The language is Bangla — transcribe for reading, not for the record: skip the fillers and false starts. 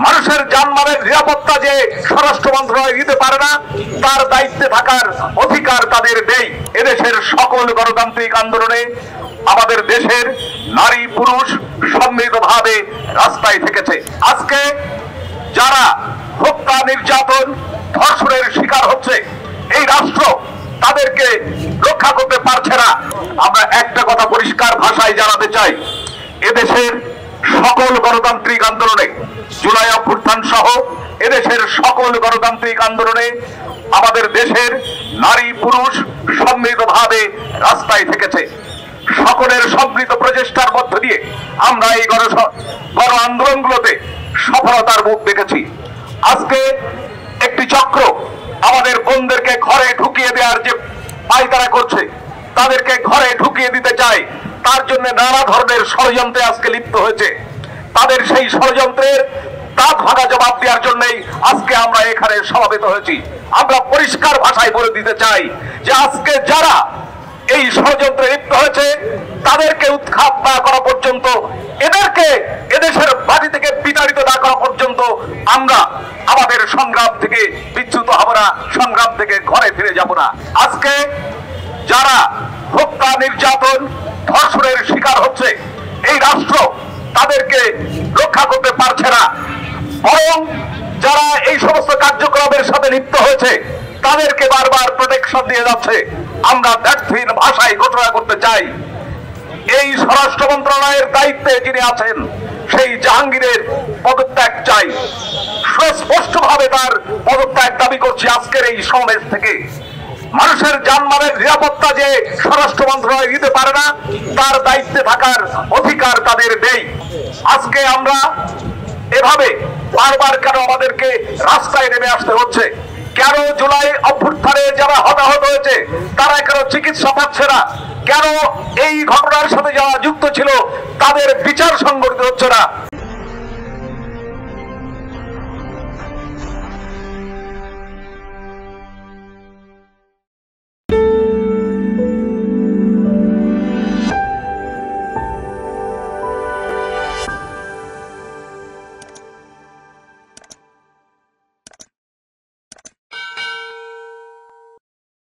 মানুষের জানমালের নিরাপত্তা যে স্বরাষ্ট্র মন্ত্রণালয় দিতে পারে না, তার দায়িত্বে থাকার অধিকার তাদের নেই। এদেশের সকল গণতান্ত্রিক আন্দোলনে আমাদের দেশের নারী পুরুষ সম্মিলিতভাবে রাস্তায় থেকেছে। আজকে যারা হত্যা, নির্যাতন, ধর্ষণের শিকার হচ্ছে, এই রাষ্ট্র তাদেরকে রক্ষা করতে পারছে না। আমরা একটা কথা পরিষ্কার ভাষায় জানাতে চাই, এদেশের সকল গণতান্ত্রিক আন্দোলনে, জুলাই অভ্যুত্থান সহ এদেশের সকল গণতান্ত্রিক আন্দোলনে আমাদের দেশের নারী পুরুষ সম্মিলিতভাবে রাস্তায় থেকেছে। সকলের সম্মিলিত প্রচেষ্টার মধ্য দিয়ে আমরা এই গণ আন্দোলনগুলোতে সফলতার মুখ দেখেছি। আজকে একটি চক্র আমাদের বোনদেরকে ঘরে ঢুকিয়ে দেওয়ার যে পায়তারা করছে, তাদেরকে ঘরে ঢুকিয়ে দিতে চায়, তার জন্য নানা ধরনের ষড়যন্ত্রে আজকে লিপ্ত হয়েছে। তাদের সেই ষড়যন্ত্রের দাঁত ভাঙা জবাব দেওয়ার জন্যই আজকে আমরা এখানে সমবেত হয়েছি। আমরা পরিষ্কার ভাষায় বলে দিতে চাই যে আজকে যারা এই ষড়যন্ত্রে লিপ্ত হয়েছে, তাদেরকে উৎখাত না করা পর্যন্ত, এদেরকে এদেশের বাড়ি থেকে বিতাড়িত না করা পর্যন্ত আমরা আমাদের সংগ্রাম থেকে বিচ্যুত হব না, সংগ্রাম থেকে ঘরে ফিরে যাব না। আজকে যারা হত্যা, নির্যাতন, ধর্ষণের শিকার হচ্ছে, এই রাষ্ট্র তাদেরকে রক্ষা করতে পারছে না, বরং যারা এই সমস্ত কার্যক্রমের সাথে লিপ্ত হয়েছে তাদেরকে বারবার প্রোটেকশন দিয়ে যাচ্ছে। আমরা দ্ব্যর্থহীন ভাষায় ঘোষণা করতে চাই, এই স্বরাষ্ট্র মন্ত্রণালয়ের দায়িত্বে যিনি আছেন সেই জাহাঙ্গীরের পদত্যাগ চাই। সুস্পষ্টভাবে তার পদত্যাগ দাবি করছি আজকের এই সমাবেশ থেকে। মানুষের জানমালের নিরাপত্তা যে স্বরাষ্ট্র মন্ত্রণালয় দিতে পারে না, তার দায়িত্বে থাকার অধিকার তাদের নেই। আজকে আমরা এভাবে বারবার কেন আমাদেরকে রাস্তায় নেমে আসতে হচ্ছে? কেন জুলাই অভ্যুত্থানে যারা হতাহত হয়েছে তারা কেন চিকিৎসা পাচ্ছে না? কেন এই ঘটনার সাথে যারা যুক্ত ছিল তাদের বিচার সংগঠিত হচ্ছে না?